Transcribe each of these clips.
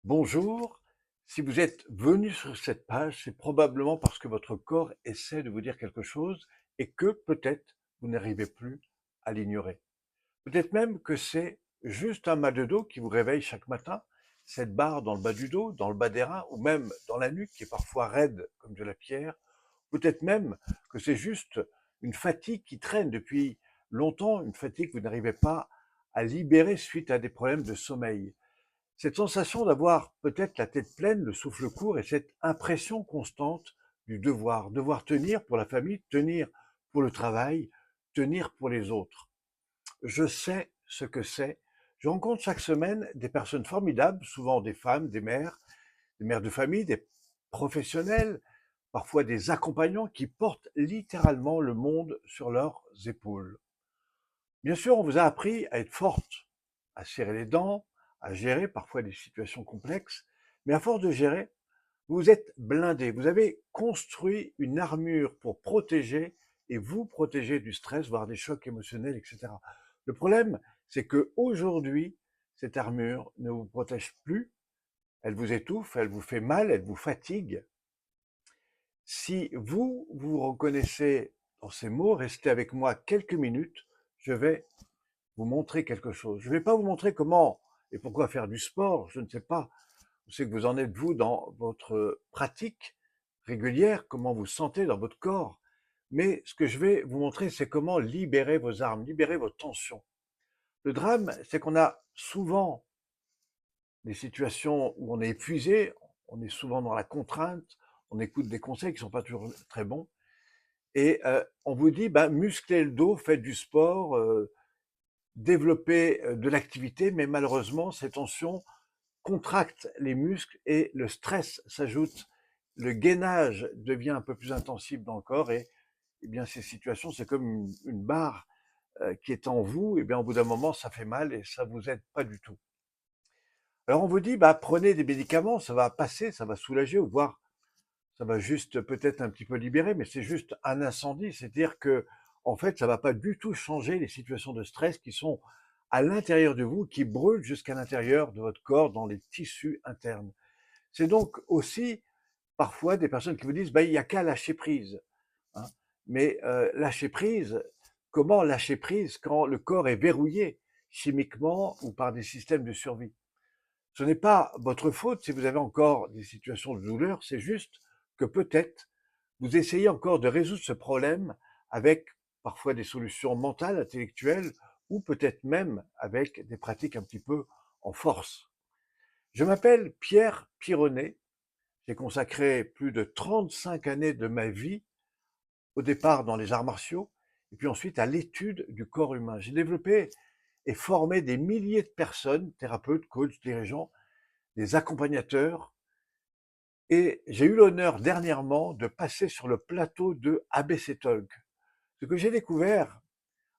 Bonjour, si vous êtes venu sur cette page, c'est probablement parce que votre corps essaie de vous dire quelque chose et que peut-être vous n'arrivez plus à l'ignorer. Peut-être même que c'est juste un mal de dos qui vous réveille chaque matin, cette barre dans le bas du dos, dans le bas des reins ou même dans la nuque qui est parfois raide comme de la pierre. Peut-être même que c'est juste une fatigue qui traîne depuis longtemps, une fatigue que vous n'arrivez pas à libérer suite à des problèmes de sommeil. Cette sensation d'avoir peut-être la tête pleine, le souffle court et cette impression constante du devoir, devoir tenir pour la famille, tenir pour le travail, tenir pour les autres. Je sais ce que c'est. Je rencontre chaque semaine des personnes formidables, souvent des femmes, des mères de famille, des professionnels, parfois des accompagnants qui portent littéralement le monde sur leurs épaules. Bien sûr, on vous a appris à être forte, à serrer les dents, à gérer parfois des situations complexes, mais à force de gérer, vous êtes blindé. Vous avez construit une armure pour protéger et vous protéger du stress, voire des chocs émotionnels, etc. Le problème, c'est que aujourd'hui, cette armure ne vous protège plus. Elle vous étouffe, elle vous fait mal, elle vous fatigue. Si vous reconnaissez dans ces mots, restez avec moi quelques minutes. Je vais vous montrer quelque chose. Je ne vais pas vous montrer comment et pourquoi faire du sport, je ne sais pas. Je sais que vous en êtes, vous, dans votre pratique régulière, comment vous sentez dans votre corps. Mais ce que je vais vous montrer, c'est comment libérer vos armes, libérer vos tensions. Le drame, c'est qu'on a souvent des situations où on est épuisé, on est souvent dans la contrainte, on écoute des conseils qui ne sont pas toujours très bons, et on vous dit, bah, musclez le dos, faites du sport, développer de l'activité, mais malheureusement, ces tensions contractent les muscles et le stress s'ajoute. Le gainage devient un peu plus intensif dans le corps et, eh bien, ces situations, c'est comme une barre qui est en vous. Et bien, au bout d'un moment, ça fait mal et ça vous aide pas du tout. Alors, on vous dit, bah, prenez des médicaments, ça va passer, ça va soulager, ou voire ça va juste peut-être un petit peu libérer, mais c'est juste un incendie. C'est-à-dire que, en fait, ça va pas du tout changer les situations de stress qui sont à l'intérieur de vous, qui brûlent jusqu'à l'intérieur de votre corps, dans les tissus internes. C'est donc aussi parfois des personnes qui vous disent, bah, il n'y a qu'à lâcher prise, hein. Mais lâcher prise, comment lâcher prise quand le corps est verrouillé chimiquement ou par des systèmes de survie? Ce n'est pas votre faute si vous avez encore des situations de douleur, c'est juste que peut-être vous essayez encore de résoudre ce problème avec parfois des solutions mentales, intellectuelles, ou peut-être même avec des pratiques un petit peu en force. Je m'appelle Pierre Pironnet, j'ai consacré plus de 35 années de ma vie, au départ dans les arts martiaux, et puis ensuite à l'étude du corps humain. J'ai développé et formé des milliers de personnes, thérapeutes, coachs, dirigeants, des accompagnateurs, et j'ai eu l'honneur dernièrement de passer sur le plateau de ABC Talk. Ce que j'ai découvert,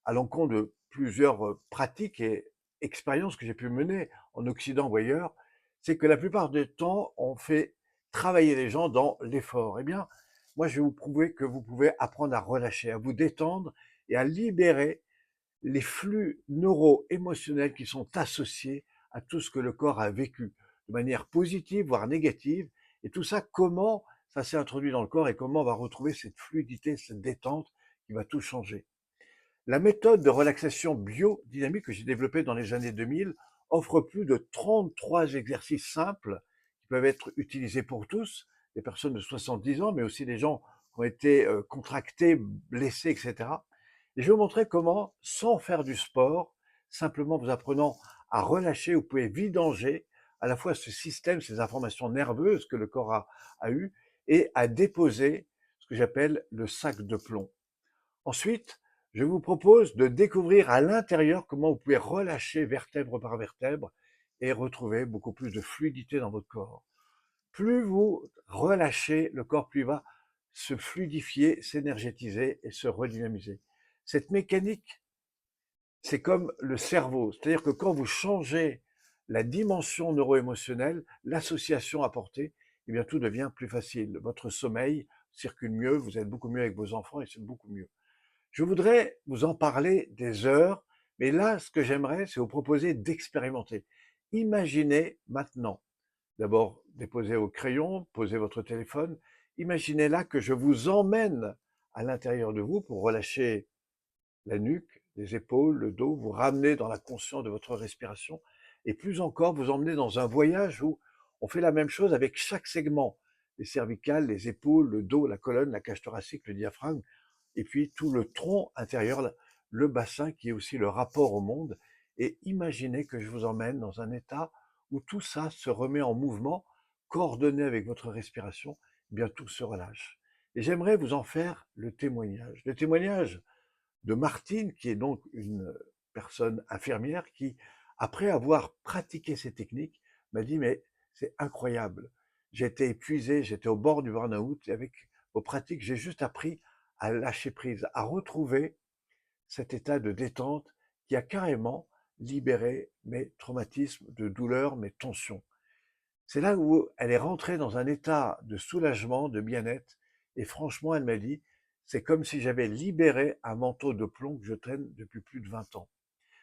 à l'encontre de plusieurs pratiques et expériences que j'ai pu mener en Occident ou ailleurs, c'est que la plupart du temps, on fait travailler les gens dans l'effort. Eh bien, moi, je vais vous prouver que vous pouvez apprendre à relâcher, à vous détendre et à libérer les flux neuro-émotionnels qui sont associés à tout ce que le corps a vécu, de manière positive, voire négative. Et tout ça, comment ça s'est introduit dans le corps et comment on va retrouver cette fluidité, cette détente qui va tout changer. La méthode de relaxation biodynamique que j'ai développée dans les années 2000 offre plus de 33 exercices simples qui peuvent être utilisés pour tous, des personnes de 70 ans, mais aussi des gens qui ont été contractés, blessés, etc. Et je vais vous montrer comment, sans faire du sport, simplement vous apprenant à relâcher, vous pouvez vidanger à la fois ce système, ces informations nerveuses que le corps a eues, et à déposer ce que j'appelle le sac de plomb. Ensuite, je vous propose de découvrir à l'intérieur comment vous pouvez relâcher vertèbre par vertèbre et retrouver beaucoup plus de fluidité dans votre corps. Plus vous relâchez le corps, plus il va se fluidifier, s'énergétiser et se redynamiser. Cette mécanique, c'est comme le cerveau, c'est-à-dire que quand vous changez la dimension neuro-émotionnelle, l'association apportée, eh bien tout devient plus facile. Votre sommeil circule mieux, vous êtes beaucoup mieux avec vos enfants et c'est beaucoup mieux. Je voudrais vous en parler des heures, mais là, ce que j'aimerais, c'est vous proposer d'expérimenter. Imaginez maintenant D'abord, déposez vos crayons, posez votre téléphone. Imaginez là que je vous emmène à l'intérieur de vous pour relâcher la nuque, les épaules, le dos, vous ramener dans la conscience de votre respiration et plus encore, vous emmener dans un voyage où on fait la même chose avec chaque segment, les cervicales, les épaules, le dos, la colonne, la cage thoracique, le diaphragme, et puis tout le tronc intérieur, le bassin qui est aussi le rapport au monde. Et imaginez que je vous emmène dans un état où tout ça se remet en mouvement, coordonné avec votre respiration, eh bien tout se relâche. Et j'aimerais vous en faire le témoignage. Le témoignage de Martine, qui est donc une personne infirmière qui, après avoir pratiqué ces techniques, m'a dit, mais c'est incroyable. J'étais épuisé, j'étais au bord du burn-out et avec vos pratiques, j'ai juste appris à lâcher prise, à retrouver cet état de détente qui a carrément libéré mes traumatismes de douleur, mes tensions. C'est là où elle est rentrée dans un état de soulagement, de bien-être, et franchement, elle m'a dit, c'est comme si j'avais libéré un manteau de plomb que je traîne depuis plus de 20 ans.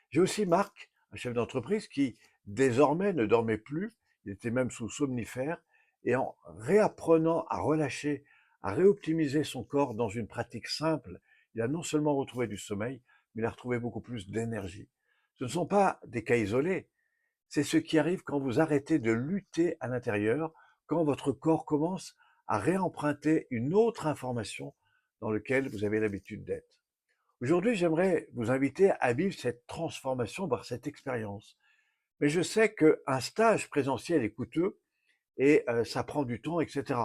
J'ai aussi Marc, un chef d'entreprise qui désormais ne dormait plus, il était même sous somnifère, et en réapprenant à relâcher, à réoptimiser son corps dans une pratique simple, il a non seulement retrouvé du sommeil, mais il a retrouvé beaucoup plus d'énergie. Ce ne sont pas des cas isolés, c'est ce qui arrive quand vous arrêtez de lutter à l'intérieur, quand votre corps commence à réemprunter une autre information dans laquelle vous avez l'habitude d'être. Aujourd'hui, j'aimerais vous inviter à vivre cette transformation, par cette expérience. Mais je sais qu'un stage présentiel est coûteux et ça prend du temps, etc.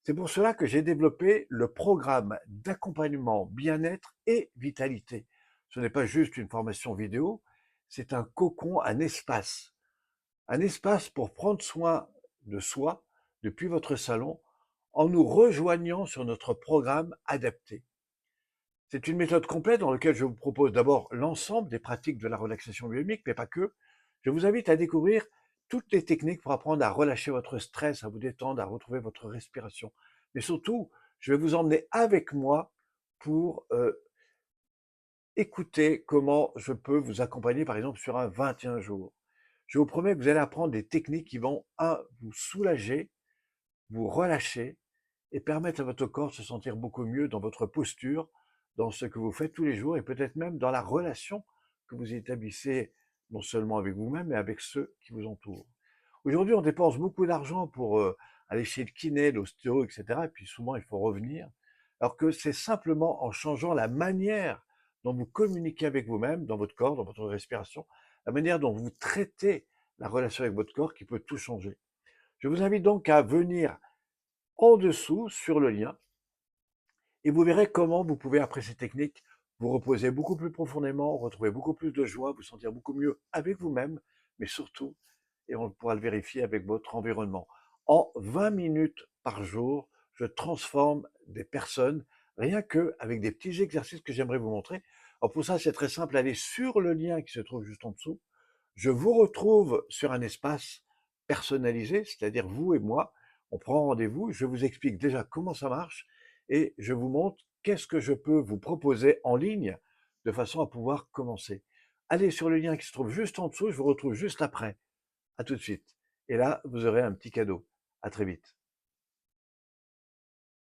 C'est pour cela que j'ai développé le programme d'accompagnement bien-être et vitalité. Ce n'est pas juste une formation vidéo, c'est un cocon, un espace pour prendre soin de soi depuis votre salon en nous rejoignant sur notre programme adapté. C'est une méthode complète dans laquelle je vous propose d'abord l'ensemble des pratiques de la relaxation biomique, mais pas que. Je vous invite à découvrir toutes les techniques pour apprendre à relâcher votre stress, à vous détendre, à retrouver votre respiration. Mais surtout, je vais vous emmener avec moi pour écouter comment je peux vous accompagner, par exemple, sur un 21 jours. Je vous promets que vous allez apprendre des techniques qui vont, un, vous soulager, vous relâcher et permettre à votre corps de se sentir beaucoup mieux dans votre posture, dans ce que vous faites tous les jours et peut-être même dans la relation que vous établissez non seulement avec vous-même, mais avec ceux qui vous entourent. Aujourd'hui, on dépense beaucoup d'argent pour aller chez le kiné, l'ostéo, etc. Et puis souvent, il faut revenir. Alors que c'est simplement en changeant la manière dont vous communiquez avec vous-même, dans votre corps, dans votre respiration, la manière dont vous traitez la relation avec votre corps qui peut tout changer. Je vous invite donc à venir en dessous sur le lien et vous verrez comment vous pouvez, après ces techniques, vous reposer beaucoup plus profondément, retrouver beaucoup plus de joie, vous sentir beaucoup mieux avec vous-même, mais surtout, et on pourra le vérifier avec votre environnement. En 20 minutes par jour, je transforme des personnes, rien que avec des petits exercices que j'aimerais vous montrer. Alors pour ça, c'est très simple, allez sur le lien qui se trouve juste en dessous. Je vous retrouve sur un espace personnalisé, c'est-à-dire vous et moi. On prend rendez-vous, je vous explique déjà comment ça marche et je vous montre qu'est-ce que je peux vous proposer en ligne de façon à pouvoir commencer. Allez sur le lien qui se trouve juste en dessous, je vous retrouve juste après. À tout de suite. Et là, vous aurez un petit cadeau. À très vite.